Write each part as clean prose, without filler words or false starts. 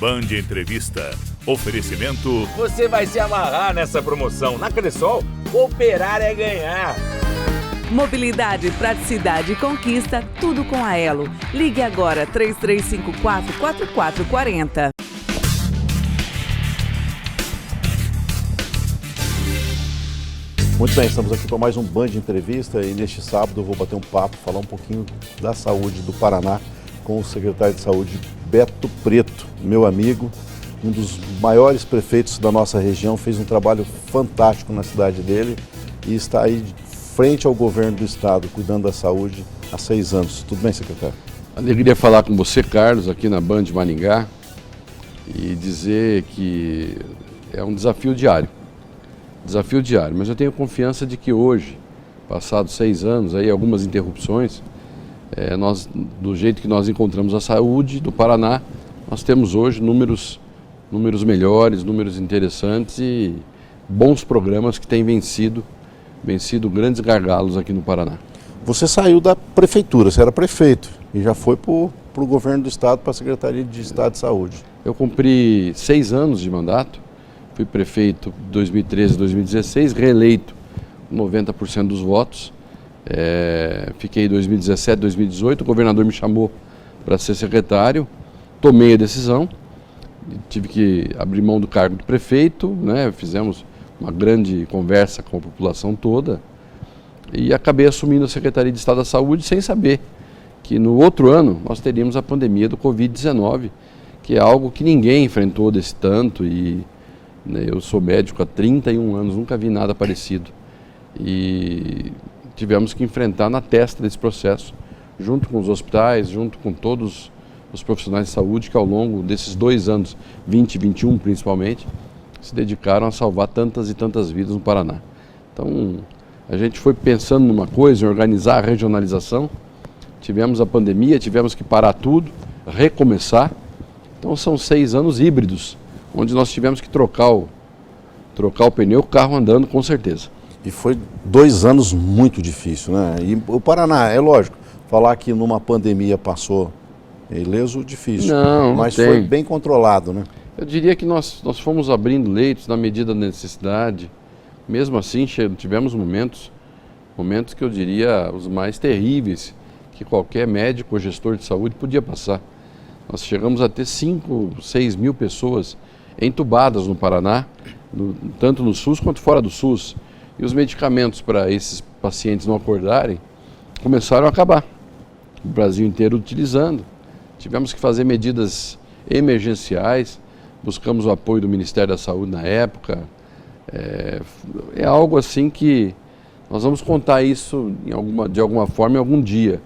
Band Entrevista. Oferecimento. Você vai se amarrar nessa promoção. Na Cressol, cooperar é ganhar. Mobilidade, praticidade e conquista, tudo com a Elo. Ligue agora 3354-4440. Muito bem, estamos aqui para mais um Band Entrevista e neste sábado eu vou bater um papo, falar um pouquinho da saúde do Paraná com o secretário de Saúde, Beto Preto, meu amigo, um dos maiores prefeitos da nossa região, fez um trabalho fantástico na cidade dele e está aí frente ao governo do estado, cuidando da saúde há 6 anos. Tudo bem, secretário? Alegria falar com você, Carlos, aqui na Band Maringá e dizer que é um desafio diário, mas eu tenho confiança de que hoje, passados 6 anos, aí algumas interrupções, nós, do jeito que nós encontramos a saúde do Paraná, nós temos hoje números melhores, números interessantes e bons programas que têm vencido grandes gargalos aqui no Paraná. Você saiu da prefeitura, você era prefeito e já foi para o governo do estado, para a Secretaria de Estado de Saúde. Eu cumpri 6 anos de mandato, fui prefeito de 2013 a 2016, reeleito 90% dos votos, fiquei em 2017, 2018, o governador me chamou para ser secretário, tomei a decisão, tive que abrir mão do cargo de prefeito, né, fizemos uma grande conversa com a população toda e acabei assumindo a Secretaria de Estado da Saúde sem saber que no outro ano nós teríamos a pandemia do Covid-19, que é algo que ninguém enfrentou desse tanto e eu sou médico há 31 anos, nunca vi nada parecido e tivemos que enfrentar na testa desse processo, junto com os hospitais, junto com todos os profissionais de saúde que ao longo desses 2 anos, 20 e 21 principalmente, se dedicaram a salvar tantas e tantas vidas no Paraná. Então, a gente foi pensando numa coisa, em organizar a regionalização, tivemos a pandemia, tivemos que parar tudo, recomeçar. Então, são 6 anos híbridos, onde nós tivemos que trocar o pneu, o carro andando com certeza. E foi 2 anos muito difícil, né? E o Paraná, é lógico, falar que numa pandemia passou ileso, difícil, mas foi bem controlado, né? Eu diria que nós fomos abrindo leitos na medida da necessidade. Mesmo assim, tivemos momentos que eu diria os mais terríveis que qualquer médico ou gestor de saúde podia passar. Nós chegamos a ter 5, 6 mil pessoas entubadas no Paraná, tanto no SUS quanto fora do SUS. E os medicamentos para esses pacientes não acordarem começaram a acabar. O Brasil inteiro utilizando. Tivemos que fazer medidas emergenciais, buscamos o apoio do Ministério da Saúde na época. É algo assim que nós vamos contar isso de alguma forma em algum dia,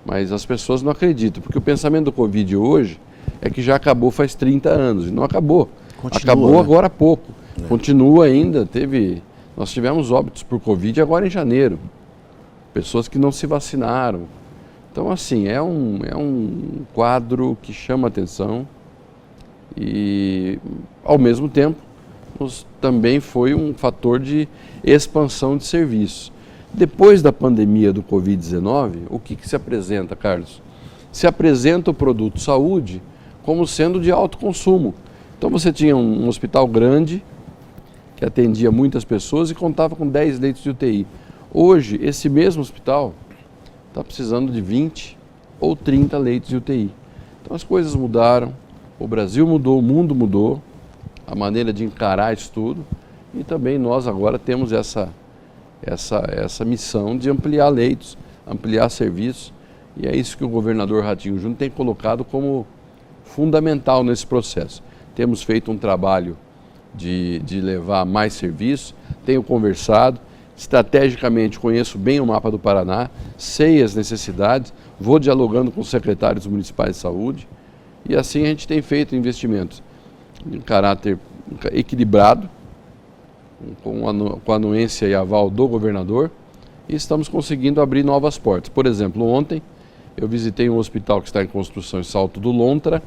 mas as pessoas não acreditam, porque o pensamento do Covid hoje é que já acabou faz 30 anos, e não acabou. Acabou, né? Agora há pouco. Continua ainda, nós tivemos óbitos por Covid agora em janeiro, pessoas que não se vacinaram. Então, assim, é um quadro que chama atenção e, ao mesmo tempo, também foi um fator de expansão de serviços. Depois da pandemia do Covid-19, o que se apresenta, Carlos? Se apresenta o produto saúde como sendo de alto consumo. Então, você tinha um hospital grande, que atendia muitas pessoas e contava com 10 leitos de UTI. Hoje, esse mesmo hospital está precisando de 20 ou 30 leitos de UTI. Então as coisas mudaram, o Brasil mudou, o mundo mudou, a maneira de encarar isso tudo e também nós agora temos essa missão de ampliar leitos, ampliar serviços e é isso que o governador Ratinho Júnior tem colocado como fundamental nesse processo. Temos feito um trabalho de levar mais serviços, tenho conversado, estrategicamente conheço bem o mapa do Paraná, sei as necessidades, vou dialogando com os secretários municipais de saúde e assim a gente tem feito investimentos em caráter equilibrado, com a anuência e aval do governador e estamos conseguindo abrir novas portas. Por exemplo, ontem eu visitei um hospital que está em construção em Salto do Lontra,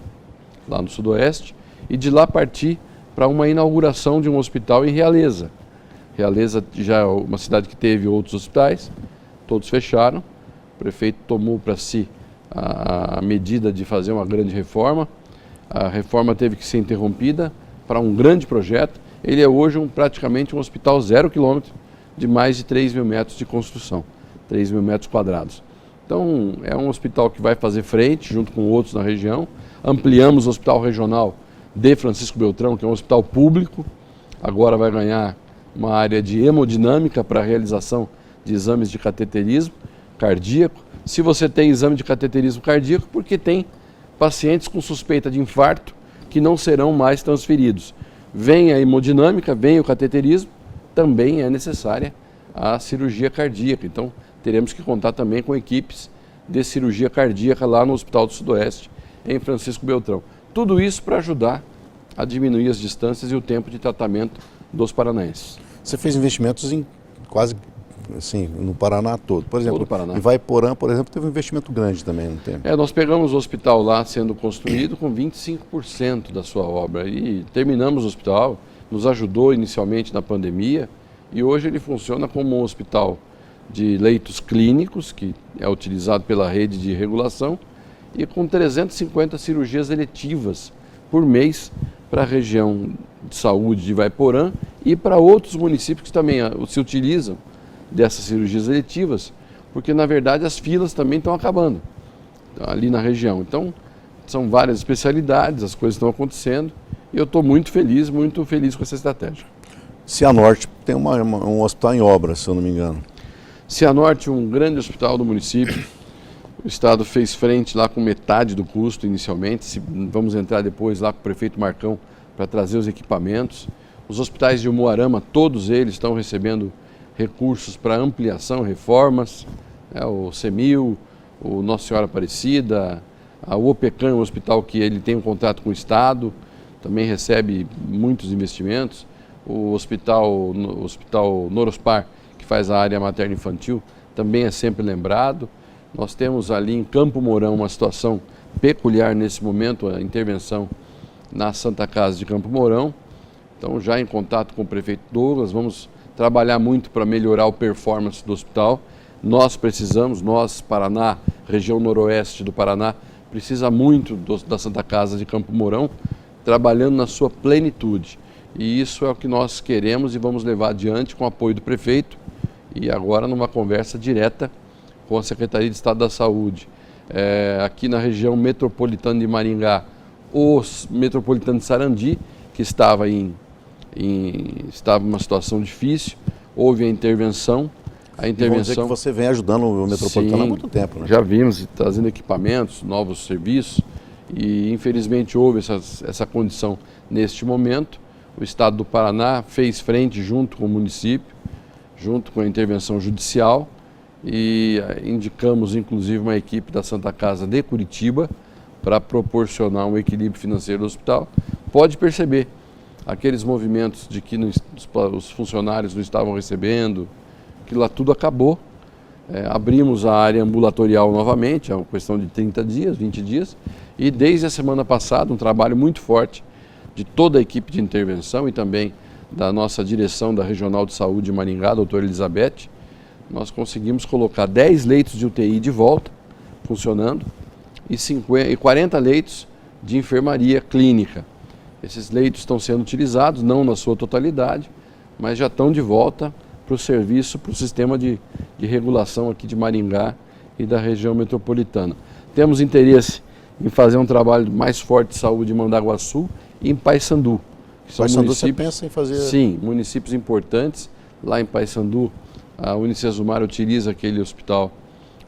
lá no Sudoeste, e de lá parti para uma inauguração de um hospital em Realeza. Realeza já é uma cidade que teve outros hospitais, todos fecharam. O prefeito tomou para si a medida de fazer uma grande reforma. A reforma teve que ser interrompida para um grande projeto. Ele é hoje praticamente um hospital 0 quilômetro de mais de 3 mil metros de construção, 3 mil metros quadrados. Então, é um hospital que vai fazer frente, junto com outros na região. Ampliamos o Hospital Regional de Francisco Beltrão, que é um hospital público. Agora vai ganhar uma área de hemodinâmica para a realização de exames de cateterismo cardíaco. Se você tem exame de cateterismo cardíaco, porque tem pacientes com suspeita de infarto que não serão mais transferidos. Vem a hemodinâmica, vem o cateterismo, também é necessária a cirurgia cardíaca. Então, teremos que contar também com equipes de cirurgia cardíaca lá no Hospital do Sudoeste, em Francisco Beltrão. Tudo isso para ajudar a diminuir as distâncias e o tempo de tratamento dos paranaenses. Você fez investimentos em quase, assim, no Paraná todo. Por exemplo, Paraná. Em Vaiporã, por exemplo, teve um investimento grande também no tempo. Nós pegamos o hospital lá sendo construído com 25% da sua obra e terminamos o hospital, nos ajudou inicialmente na pandemia e hoje ele funciona como um hospital de leitos clínicos, que é utilizado pela rede de regulação, e com 350 cirurgias eletivas por mês para a região de saúde de Vaiporã e para outros municípios que também se utilizam dessas cirurgias eletivas, porque na verdade as filas também estão acabando ali na região. Então, são várias especialidades, as coisas estão acontecendo e eu estou muito feliz com essa estratégia. Cianorte tem um hospital em obra, se eu não me engano. Cianorte, um grande hospital do município. O Estado fez frente lá com metade do custo inicialmente. Vamos entrar depois lá com o prefeito Marcão para trazer os equipamentos. Os hospitais de Umuarama, todos eles estão recebendo recursos para ampliação, reformas. O CEMIL, o Nossa Senhora Aparecida, o OPECAM, um hospital que ele tem um contrato com o Estado, também recebe muitos investimentos. O hospital Norospar, que faz a área materno-infantil, também é sempre lembrado. Nós temos ali em Campo Mourão uma situação peculiar nesse momento, a intervenção na Santa Casa de Campo Mourão. Então, já em contato com o prefeito Douglas, vamos trabalhar muito para melhorar a performance do hospital. Nós, Paraná, região noroeste do Paraná, precisa muito da Santa Casa de Campo Mourão, trabalhando na sua plenitude. E isso é o que nós queremos e vamos levar adiante com o apoio do prefeito e agora numa conversa direta com a Secretaria de Estado da Saúde. Aqui na região metropolitana de Maringá, o metropolitano de Sarandi, que estava em uma situação difícil, houve a intervenção. Vamos dizer que você vem ajudando o metropolitano há muito tempo, né? Já vimos, trazendo equipamentos, novos serviços, e infelizmente houve essa condição neste momento. O Estado do Paraná fez frente junto com o município, junto com a intervenção judicial, e indicamos inclusive uma equipe da Santa Casa de Curitiba para proporcionar um equilíbrio financeiro do hospital. Pode perceber aqueles movimentos de que os funcionários não estavam recebendo, que lá tudo acabou. Abrimos a área ambulatorial novamente, é uma questão de 30 dias, 20 dias, e desde a semana passada um trabalho muito forte de toda a equipe de intervenção e também da nossa direção da Regional de Saúde de Maringá, a doutora Elizabeth, nós conseguimos colocar 10 leitos de UTI de volta, funcionando, e 40 leitos de enfermaria clínica. Esses leitos estão sendo utilizados, não na sua totalidade, mas já estão de volta para o serviço, para o sistema de regulação aqui de Maringá e da região metropolitana. Temos interesse em fazer um trabalho mais forte de saúde em Mandaguaçu e em Paissandu. Paissandu você pensa em fazer? Sim, municípios importantes. Lá em Paissandu, a Unicesumar utiliza aquele hospital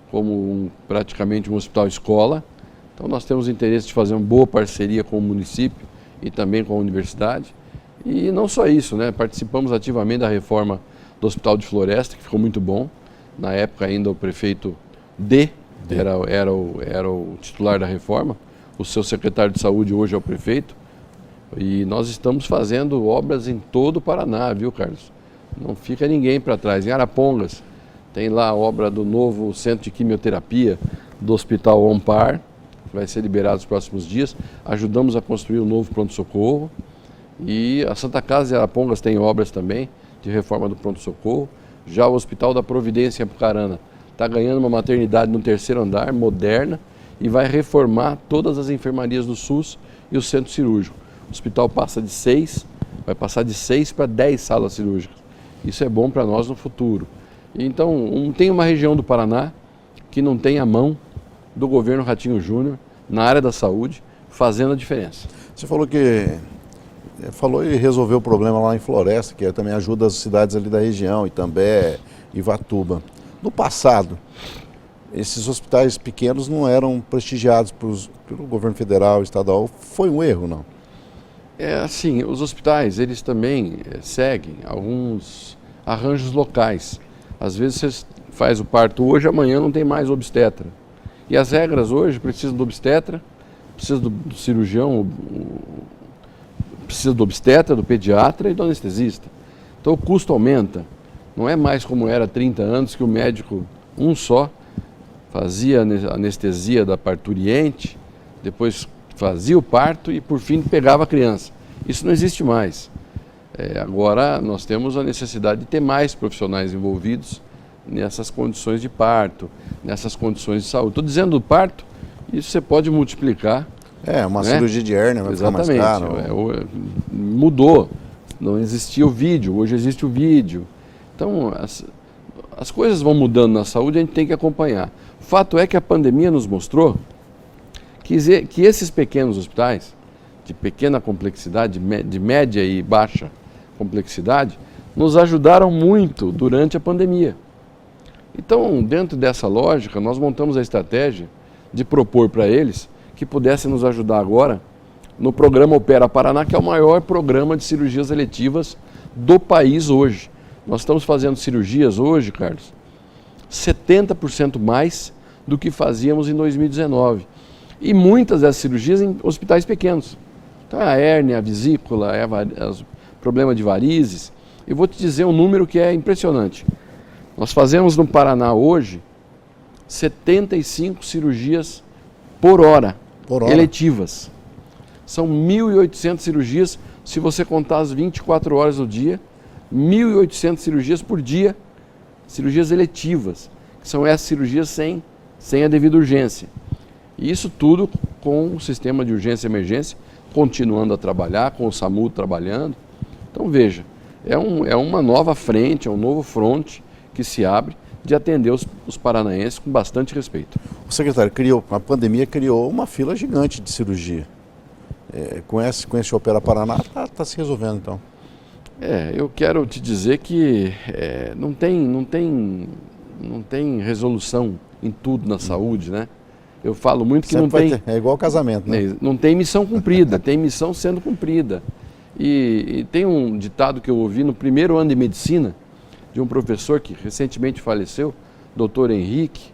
como praticamente um hospital-escola. Então nós temos interesse de fazer uma boa parceria com o município e também com a universidade. E não só isso, né? Participamos ativamente da reforma do Hospital de Floresta, que ficou muito bom. Na época ainda o prefeito era o titular da reforma, o seu secretário de saúde hoje é o prefeito. E nós estamos fazendo obras em todo o Paraná, viu, Carlos? Não fica ninguém para trás. Em Arapongas tem lá a obra do novo centro de quimioterapia do Hospital Ompar, que vai ser liberado nos próximos dias. Ajudamos a construir um novo pronto-socorro. E a Santa Casa de Arapongas tem obras também de reforma do pronto-socorro. Já o Hospital da Providência em Apucarana está ganhando uma maternidade no 3º andar, moderna, e vai reformar todas as enfermarias do SUS e o centro cirúrgico. O hospital passa de 6, vai passar de 6 para 10 salas cirúrgicas. Isso é bom para nós no futuro. Então, tem uma região do Paraná que não tem a mão do governo Ratinho Júnior na área da saúde, fazendo a diferença. Você falou e resolveu o problema lá em Floresta, que também ajuda as cidades ali da região, Itambé, Ivatuba. No passado, esses hospitais pequenos não eram prestigiados pelo governo federal, estadual. Foi um erro, não? Assim, os hospitais, eles também seguem alguns arranjos locais. Às vezes você faz o parto hoje, amanhã não tem mais obstetra. E as regras hoje precisam do obstetra, precisa do cirurgião, precisa do obstetra, do pediatra e do anestesista. Então o custo aumenta. Não é mais como era há 30 anos que o médico, um só, fazia a anestesia da parturiente, depois fazia o parto e por fim pegava a criança. Isso não existe mais. Agora nós temos a necessidade de ter mais profissionais envolvidos nessas condições de parto, nessas condições de saúde. Estou dizendo do parto, isso você pode multiplicar. Uma cirurgia de hérnia vai ficar mais caro. Mudou. Não existia o vídeo, hoje existe o vídeo. Então, as coisas vão mudando na saúde, a gente tem que acompanhar. O fato é que a pandemia nos mostrou que esses pequenos hospitais, de pequena complexidade, de média e baixa complexidade, nos ajudaram muito durante a pandemia. Então, dentro dessa lógica, nós montamos a estratégia de propor para eles que pudessem nos ajudar agora no programa Opera Paraná, que é o maior programa de cirurgias eletivas do país hoje. Nós estamos fazendo cirurgias hoje, Carlos, 70% mais do que fazíamos em 2019. E muitas dessas cirurgias em hospitais pequenos. Então, a hérnia, a vesícula, problema de varizes. Eu vou te dizer um número que é impressionante. Nós fazemos no Paraná hoje 75 cirurgias por hora. Eletivas. São 1.800 cirurgias, se você contar as 24 horas do dia, 1.800 cirurgias por dia, cirurgias eletivas, que são essas cirurgias sem a devida urgência. E isso tudo com o sistema de urgência e emergência continuando a trabalhar, com o SAMU trabalhando. Então veja, é uma nova frente, é um novo fronte que se abre de atender os paranaenses com bastante respeito. O secretário, a pandemia criou uma fila gigante de cirurgia. Com esse Opera Paraná está se resolvendo então. Eu quero te dizer que não tem resolução em tudo na saúde, né? Eu falo muito que sempre não tem... É igual casamento, né? Não tem missão cumprida, tem missão sendo cumprida. E tem um ditado que eu ouvi no primeiro ano de medicina, de um professor que recentemente faleceu, Dr. Henrique,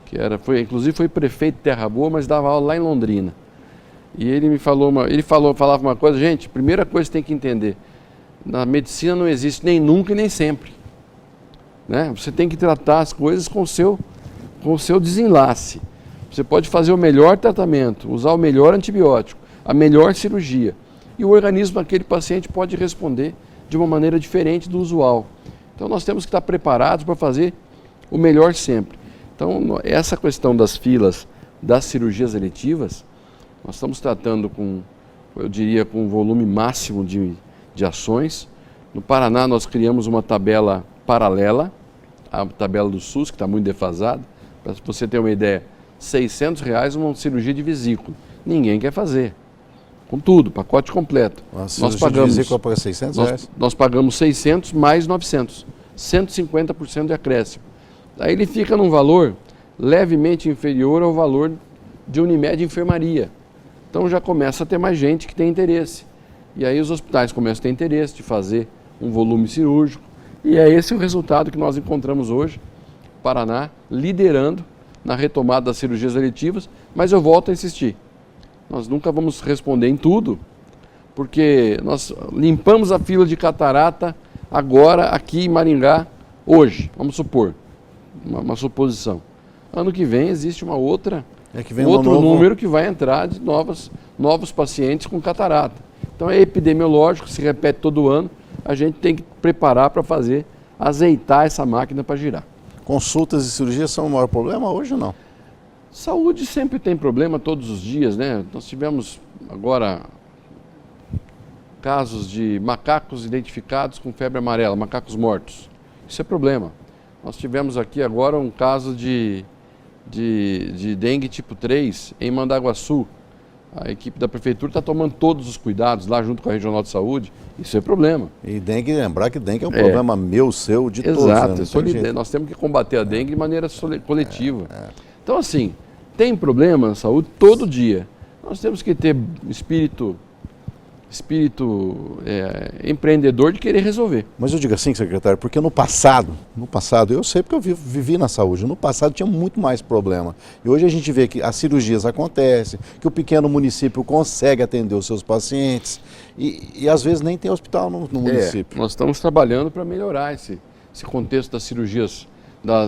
que inclusive foi prefeito de Terra Boa, mas dava aula lá em Londrina. E ele me falava uma coisa, gente, primeira coisa que tem que entender, na medicina não existe nem nunca e nem sempre. Né? Você tem que tratar as coisas com o seu desenlace. Você pode fazer o melhor tratamento, usar o melhor antibiótico, a melhor cirurgia. E o organismo daquele paciente pode responder de uma maneira diferente do usual. Então nós temos que estar preparados para fazer o melhor sempre. Então essa questão das filas das cirurgias eletivas, nós estamos tratando com um volume máximo de ações. No Paraná nós criamos uma tabela paralela, a tabela do SUS, que está muito defasada. Para você ter uma ideia, R$600 uma cirurgia de vesícula. Ninguém quer fazer. Com tudo, pacote completo. Nós pagamos de vesícula para R$600? Nós pagamos 600 mais 900. 150% de acréscimo. Aí ele fica num valor levemente inferior ao valor de Unimed enfermaria. Então já começa a ter mais gente que tem interesse. E aí os hospitais começam a ter interesse de fazer um volume cirúrgico. E é esse o resultado que nós encontramos hoje. Paraná liderando na retomada das cirurgias eletivas, mas eu volto a insistir. Nós nunca vamos responder em tudo, porque nós limpamos a fila de catarata agora aqui em Maringá, hoje, vamos supor, uma suposição. Ano que vem existe outro número que vai entrar de novos pacientes com catarata. Então é epidemiológico, se repete todo ano, a gente tem que preparar para azeitar essa máquina para girar. Consultas e cirurgias são o maior problema hoje ou não? Saúde sempre tem problema todos os dias, né? Nós tivemos agora, casos de macacos identificados com febre amarela, macacos mortos. Isso é problema. Nós tivemos aqui agora um caso de dengue tipo 3 em Mandaguaçu. A equipe da prefeitura está tomando todos os cuidados lá junto com a Regional de Saúde. Isso é problema. E dengue, lembrar que dengue é um problema meu, seu, de todos. Exato. Né? Nós temos que combater a dengue de maneira coletiva. Então, assim, tem problema na saúde todo dia. Nós temos que ter espírito empreendedor de querer resolver. Mas eu digo assim, secretário, porque no passado, eu sei porque eu vivi na saúde, no passado tinha muito mais problema. E hoje a gente vê que as cirurgias acontecem, que o pequeno município consegue atender os seus pacientes e às vezes nem tem hospital no município. Nós estamos trabalhando para melhorar esse contexto das cirurgias,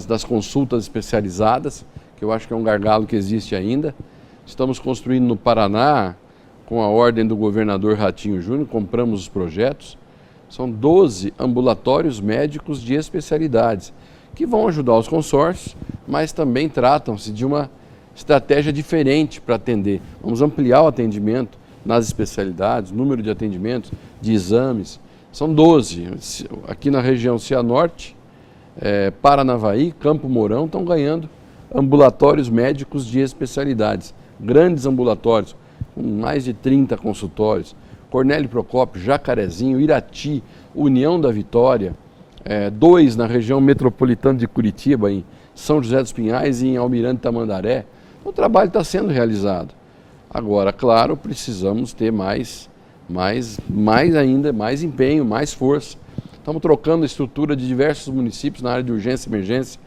das consultas especializadas, que eu acho que é um gargalo que existe ainda. Estamos construindo no Paraná, com a ordem do governador Ratinho Júnior, compramos os projetos. São 12 ambulatórios médicos de especialidades, que vão ajudar os consórcios, mas também tratam-se de uma estratégia diferente para atender. Vamos ampliar o atendimento nas especialidades, número de atendimentos, de exames. São 12. Aqui na região Cianorte, Paranavaí, Campo Mourão, estão ganhando ambulatórios médicos de especialidades. Grandes ambulatórios, com mais de 30 consultórios. Cornélio Procópio, Jacarezinho, Irati, União da Vitória, 2 na região metropolitana de Curitiba, em São José dos Pinhais e em Almirante Tamandaré. O trabalho está sendo realizado. Agora, claro, precisamos ter mais empenho, mais força. Estamos trocando a estrutura de diversos municípios na área de urgência e emergência.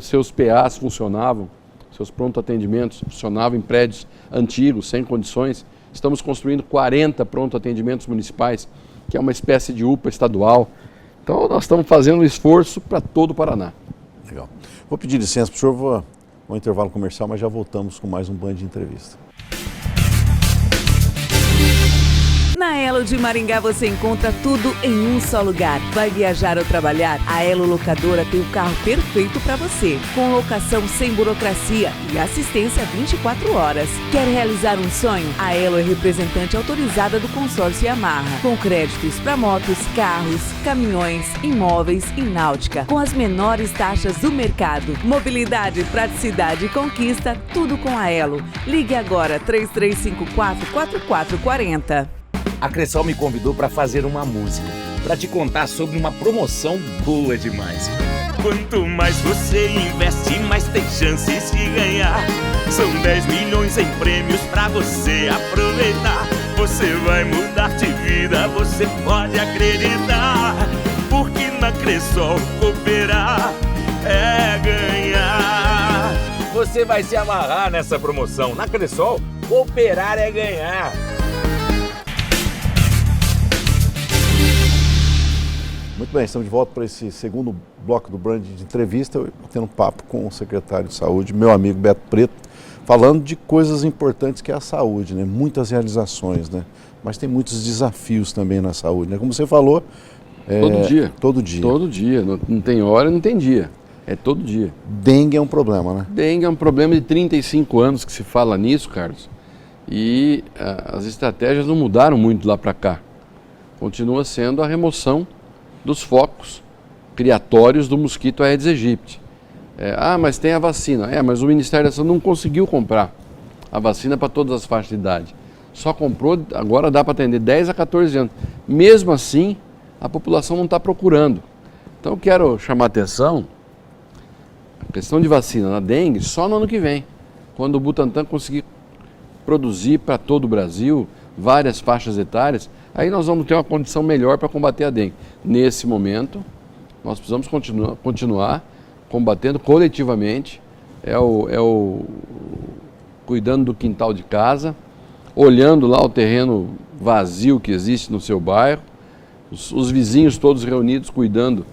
Seus PAs funcionavam, seus pronto-atendimentos funcionavam em prédios antigos, sem condições. Estamos construindo 40 pronto-atendimentos municipais, que é uma espécie de UPA estadual. Então, nós estamos fazendo um esforço para todo o Paraná. Legal. Vou pedir licença para o senhor, vou ao intervalo comercial, mas já voltamos com mais um Band de Entrevista. Na Elo de Maringá você encontra tudo em um só lugar. Vai viajar ou trabalhar? A Elo Locadora tem o carro perfeito para você, com locação sem burocracia e assistência 24 horas. Quer realizar um sonho? A Elo é representante autorizada do consórcio Yamaha, com créditos para motos, carros, caminhões, imóveis e náutica, com as menores taxas do mercado. Mobilidade, praticidade e conquista, tudo com a Elo. Ligue agora 3354-4440. A Cressol me convidou para fazer uma música, para te contar sobre uma promoção boa demais. Quanto mais você investe, mais tem chances de ganhar. São 10 milhões em prêmios para você aproveitar. Você vai mudar de vida, você pode acreditar. Porque na Cressol cooperar é ganhar. Você vai se amarrar nessa promoção. Na Cressol, cooperar é ganhar. Muito bem, estamos de volta para esse segundo bloco do Band de Entrevista, tendo um papo com o secretário de Saúde, meu amigo Beto Preto, falando de coisas importantes que é a saúde, né? Muitas realizações, né? Mas tem muitos desafios também na saúde, né? Como você falou... Todo dia. Todo dia. Todo dia, não tem hora, não tem dia, é todo dia. Dengue é um problema, né? Dengue é um problema de 35 anos que se fala nisso, Carlos, e as estratégias não mudaram muito lá para cá. Continua sendo a remoção dos focos criatórios do mosquito Aedes aegypti. Mas tem a vacina. Mas o Ministério da Saúde não conseguiu comprar a vacina para todas as faixas de idade. Só comprou, agora dá para atender 10 a 14 anos. Mesmo assim, a população não está procurando. Então eu quero chamar a atenção, a questão de vacina na dengue só no ano que vem, quando o Butantan conseguir produzir para todo o Brasil várias faixas etárias, aí nós vamos ter uma condição melhor para combater a dengue. Nesse momento, nós precisamos continuar combatendo coletivamente, cuidando do quintal de casa, olhando lá o terreno vazio que existe no seu bairro, os vizinhos todos reunidos cuidando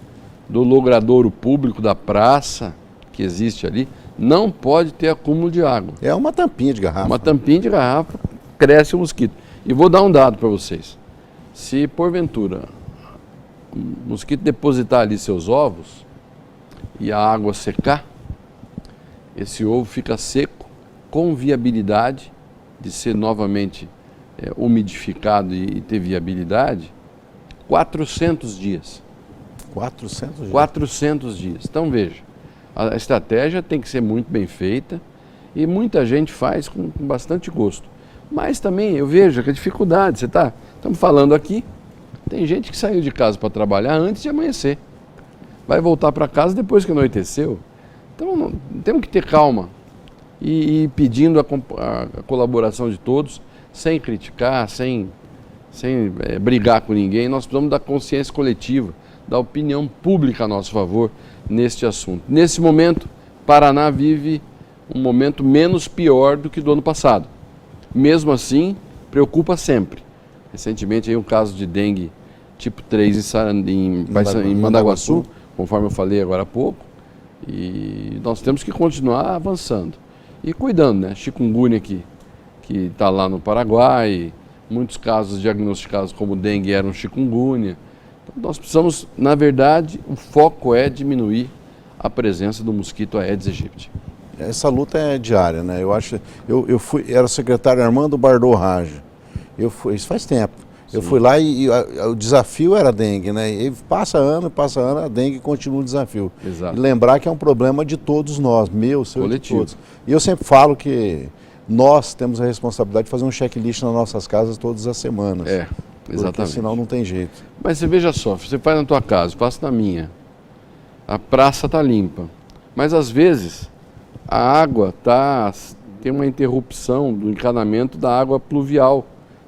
do logradouro público, da praça que existe ali. Não pode ter acúmulo de água. É uma tampinha de garrafa. Uma tampinha de garrafa, cresce o mosquito. E vou dar um dado para vocês. Se porventura o mosquito depositar ali seus ovos e a água secar, esse ovo fica seco, com viabilidade de ser novamente umidificado e ter viabilidade, 400 dias. 400 dias? 400 dias. Então veja, a estratégia tem que ser muito bem feita e muita gente faz com bastante gosto. Mas também eu vejo que a dificuldade, estamos falando aqui, tem gente que saiu de casa para trabalhar antes de amanhecer. Vai voltar para casa depois que anoiteceu. Então temos que ter calma e ir pedindo a colaboração de todos, sem criticar, sem brigar com ninguém. Nós precisamos da consciência coletiva, da opinião pública a nosso favor neste assunto. Nesse momento, Paraná vive um momento menos pior do que do ano passado. Mesmo assim, preocupa sempre. Recentemente, aí um caso de dengue tipo 3 em Mandaguaçu, conforme eu falei agora há pouco, e nós temos que continuar avançando. E cuidando, né? Chikungunya que está lá no Paraguai, muitos casos diagnosticados como dengue eram chikungunya. Então, nós precisamos, na verdade, o foco é diminuir a presença do mosquito Aedes aegypti. Essa luta é diária, né? Era secretário Armando Bardot Rage. Isso faz tempo. Sim. Eu fui lá e o desafio era a dengue, né? E passa ano, a dengue continua o desafio. Exato. E lembrar que é um problema de todos nós, meu, seu, coletivo. De todos. E eu sempre falo que nós temos a responsabilidade de fazer um checklist nas nossas casas todas as semanas. Exatamente. Porque senão não tem jeito. Mas você veja só, você faz na tua casa, eu faço na minha. A praça está limpa. Mas às vezes a água tem uma interrupção do encanamento da água pluvial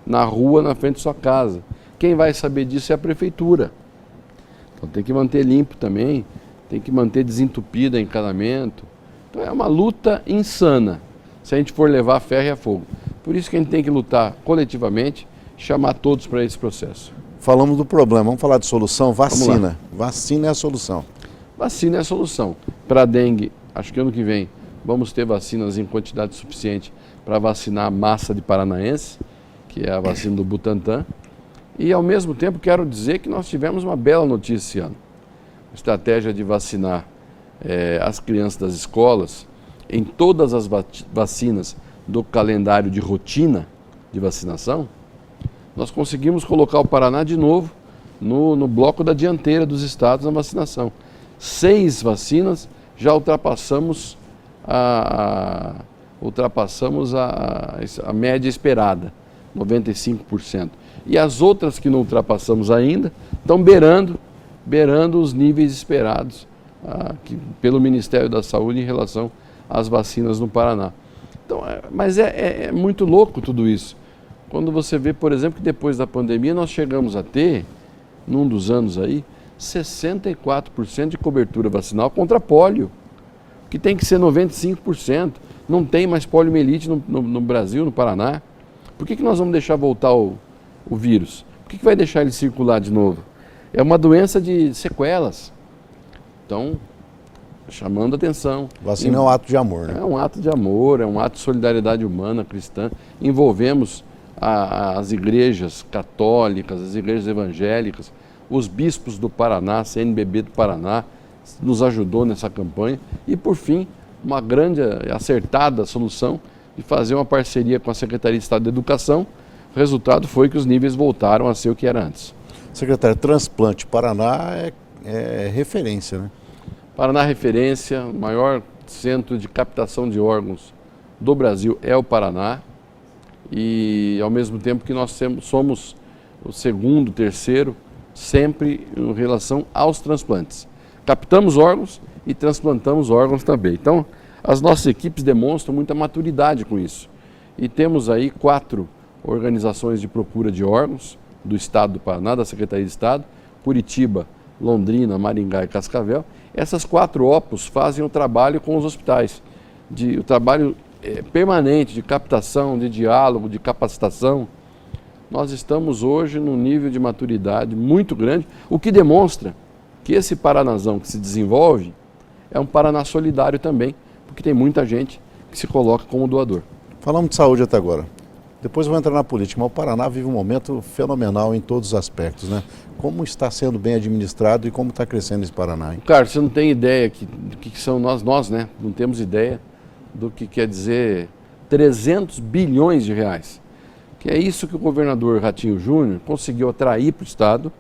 na rua, na frente de sua casa. Quem vai saber disso é a prefeitura. Então tem que manter limpo também, tem que manter desentupido o encanamento. Então é uma luta insana, se a gente for levar a ferro e a fogo. Por isso que a gente tem que lutar coletivamente, chamar todos para esse processo. Falamos do problema, vamos falar de solução, vacina. Vacina é a solução. Vacina é a solução. Para a dengue, acho que ano que vem vamos ter vacinas em quantidade suficiente para vacinar a massa de paranaense, que é a vacina do Butantan. E ao mesmo tempo quero dizer que nós tivemos uma bela notícia esse ano. A estratégia de vacinar as crianças das escolas em todas as vacinas do calendário de rotina de vacinação, nós conseguimos colocar o Paraná de novo no bloco da dianteira dos estados na vacinação. 6 vacinas, já ultrapassamos a média esperada, 95%. E as outras que não ultrapassamos ainda estão beirando os níveis esperados pelo Ministério da Saúde em relação às vacinas no Paraná. Então, mas é muito louco tudo isso. Quando você vê, por exemplo, que depois da pandemia nós chegamos a ter, num dos anos aí, 64% de cobertura vacinal contra pólio, que tem que ser 95%. Não tem mais poliomielite no Brasil, no Paraná. Por que nós vamos deixar voltar o vírus? Por que vai deixar ele circular de novo? É uma doença de sequelas. Então, chamando a atenção. Vacina é um ato de amor, né? É um ato de amor, é um ato de solidariedade humana, cristã. Envolvemos as igrejas católicas, as igrejas evangélicas, os bispos do Paraná, a CNBB do Paraná, nos ajudou nessa campanha. E, por fim, uma grande acertada solução de fazer uma parceria com a Secretaria de Estado de Educação. O resultado foi que os níveis voltaram a ser o que era antes. Secretário, transplante Paraná é referência, né? Paraná referência, o maior centro de captação de órgãos do Brasil é o Paraná. E ao mesmo tempo que nós somos o segundo, terceiro, sempre em relação aos transplantes. Captamos órgãos e transplantamos órgãos também. Então, as nossas equipes demonstram muita maturidade com isso. E temos aí 4 organizações de procura de órgãos do Estado do Paraná, da Secretaria de Estado, Curitiba, Londrina, Maringá e Cascavel. Essas 4 OPOS fazem o trabalho com os hospitais, o trabalho permanente de captação, de diálogo, de capacitação. Nós estamos hoje num nível de maturidade muito grande, o que demonstra que esse Paranazão que se desenvolve é um Paraná solidário também, porque tem muita gente que se coloca como doador. Falamos de saúde até agora. Depois eu vou entrar na política, mas o Paraná vive um momento fenomenal em todos os aspectos, né? Como está sendo bem administrado e como está crescendo esse Paraná, hein? Cara, você não tem ideia do que são nós, né? Não temos ideia do que quer dizer 300 bilhões de reais. que é isso que o governador Ratinho Júnior conseguiu atrair para o Estado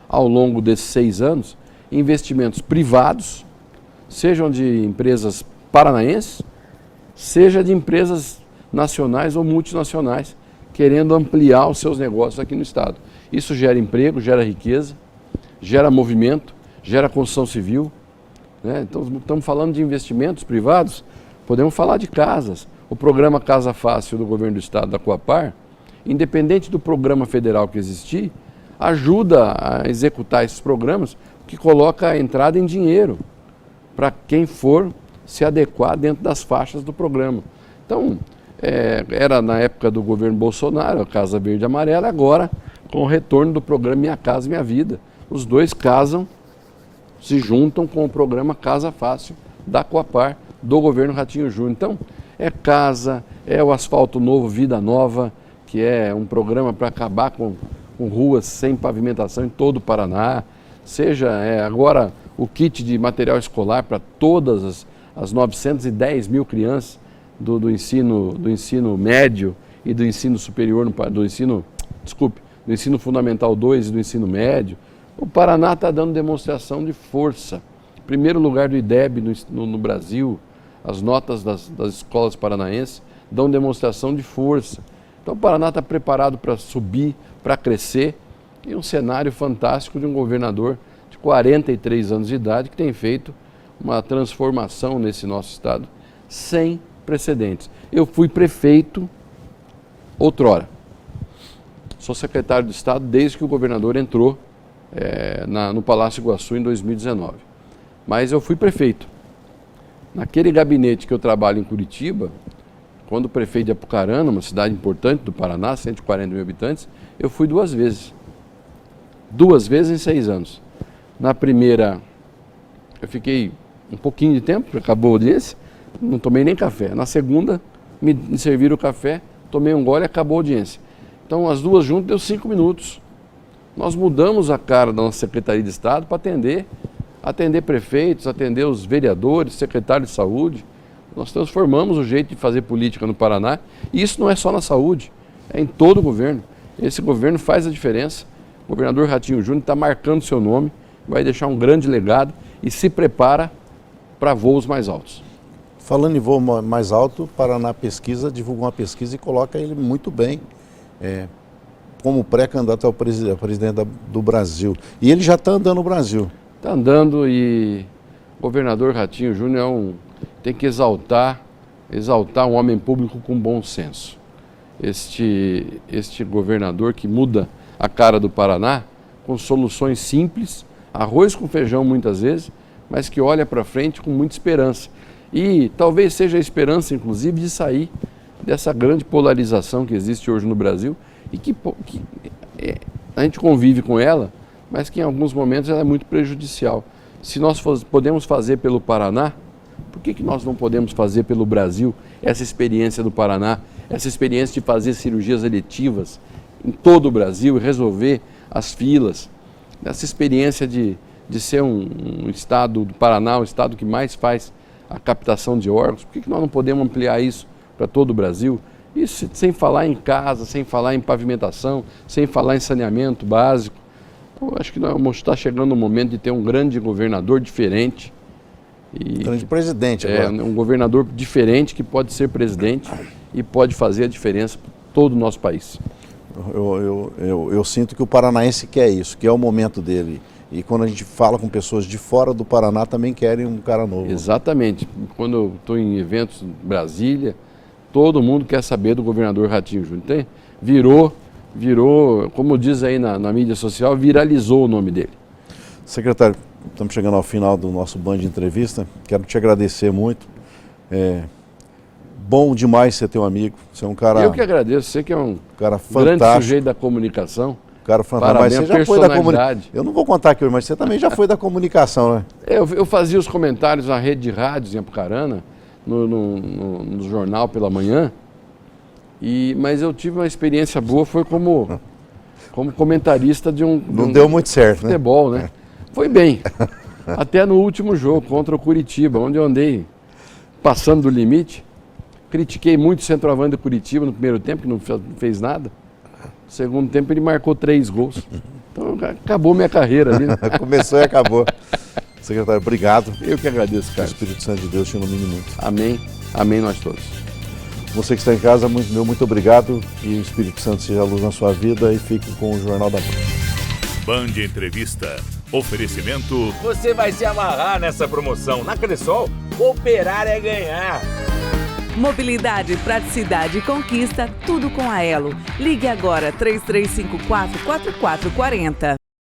ao longo desses 6 anos, investimentos privados, sejam de empresas paranaenses, seja de empresas nacionais ou multinacionais, querendo ampliar os seus negócios aqui no Estado. Isso gera emprego, gera riqueza, gera movimento, gera construção civil, né? Então, estamos falando de investimentos privados, podemos falar de casas. O programa Casa Fácil do governo do Estado, da Coapar, independente do programa federal que existir, ajuda a executar esses programas, que coloca a entrada em dinheiro para quem for se adequar dentro das faixas do programa. Então, era na época do governo Bolsonaro, a Casa Verde e Amarela, agora com o retorno do programa Minha Casa Minha Vida. Os dois casam, se juntam com o programa Casa Fácil da Coapar, do governo Ratinho Júnior. Então, é casa, é o asfalto novo, Vida Nova, que é um programa para acabar com ruas sem pavimentação em todo o Paraná, seja agora o kit de material escolar para todas as 910 mil crianças do ensino médio e do ensino superior, do ensino fundamental 2 e do ensino médio. O Paraná está dando demonstração de força. Primeiro lugar do IDEB no Brasil, as notas das escolas paranaenses dão demonstração de força. Então o Paraná está preparado para subir, para crescer, e um cenário fantástico de um governador de 43 anos de idade que tem feito uma transformação nesse nosso estado sem precedentes. Eu fui prefeito outrora. Sou secretário de Estado desde que o governador entrou no Palácio Iguaçu em 2019. Mas eu fui prefeito. Naquele gabinete que eu trabalho em Curitiba, quando o prefeito de Apucarana, uma cidade importante do Paraná, 140 mil habitantes, eu fui 2 vezes. 2 vezes em 6 anos. Na primeira, eu fiquei um pouquinho de tempo, acabou a audiência, não tomei nem café. Na segunda, me serviram o café, tomei um gole e acabou a audiência. Então, as duas juntas deu 5 minutos. Nós mudamos a cara da nossa Secretaria de Estado para atender prefeitos, atender os vereadores, secretários de saúde. Nós transformamos o jeito de fazer política no Paraná, e isso não é só na saúde, é em todo o governo. Esse governo faz a diferença. O governador Ratinho Júnior está marcando seu nome, vai deixar um grande legado e se prepara para voos mais altos. Falando em voo mais alto, o Paraná Pesquisa divulga uma pesquisa e coloca ele muito bem como pré-candidato ao presidente do Brasil. E ele já está andando no Brasil. Está andando, e o governador Ratinho Júnior tem que exaltar um homem público com bom senso. Este governador que muda a cara do Paraná com soluções simples, arroz com feijão muitas vezes, mas que olha para frente com muita esperança. E talvez seja a esperança, inclusive, de sair dessa grande polarização que existe hoje no Brasil e que a gente convive com ela, mas que em alguns momentos ela é muito prejudicial. Se nós podemos fazer pelo Paraná, por que nós não podemos fazer pelo Brasil essa experiência do Paraná, essa experiência de fazer cirurgias eletivas em todo o Brasil e resolver as filas, essa experiência de ser um estado do Paraná, o estado que mais faz a captação de órgãos? Por que nós não podemos ampliar isso para todo o Brasil? Isso sem falar em casa, sem falar em pavimentação, sem falar em saneamento básico. Eu acho que nós está chegando o momento de ter um grande governador diferente. Grande presidente agora. Um governador diferente que pode ser presidente e pode fazer a diferença para todo o nosso país. Eu sinto que o paranaense quer isso, que é o momento dele. E quando a gente fala com pessoas de fora do Paraná, também querem um cara novo. Exatamente. Quando eu estou em eventos em Brasília, todo mundo quer saber do governador Ratinho Júnior. Virou, como diz aí na mídia social, viralizou o nome dele. Secretário, estamos chegando ao final do nosso Band de Entrevista. Quero te agradecer muito. Bom demais ser teu amigo. Você é um cara... Eu que agradeço. Você que é um cara grande sujeito da comunicação. Cara fantástico. Mas você já foi da comunicação. Eu não vou contar aqui, mas você também já foi da comunicação, né? Eu fazia os comentários na rede de rádios em Apucarana, no jornal pela manhã, mas eu tive uma experiência boa, foi como comentarista de um... Não deu muito certo, futebol, né? Foi bem. Até no último jogo, contra o Curitiba, onde eu andei passando do limite. Critiquei muito o centroavante do Curitiba no primeiro tempo, que não fez nada. No segundo tempo ele marcou 3 gols. Então acabou minha carreira ali. Começou e acabou. Secretário, obrigado. Eu que agradeço, Que o Carlos. Espírito Santo de Deus te ilumine muito. Amém. Amém nós todos. Você que está em casa, muito obrigado. Que o Espírito Santo seja a luz na sua vida e fique com o Jornal da Band. Band Entrevista. Oferecimento Você vai se amarrar nessa promoção. Na Cressol, cooperar é ganhar. Mobilidade, praticidade e conquista, tudo com a Elo. Ligue agora 3354-4440.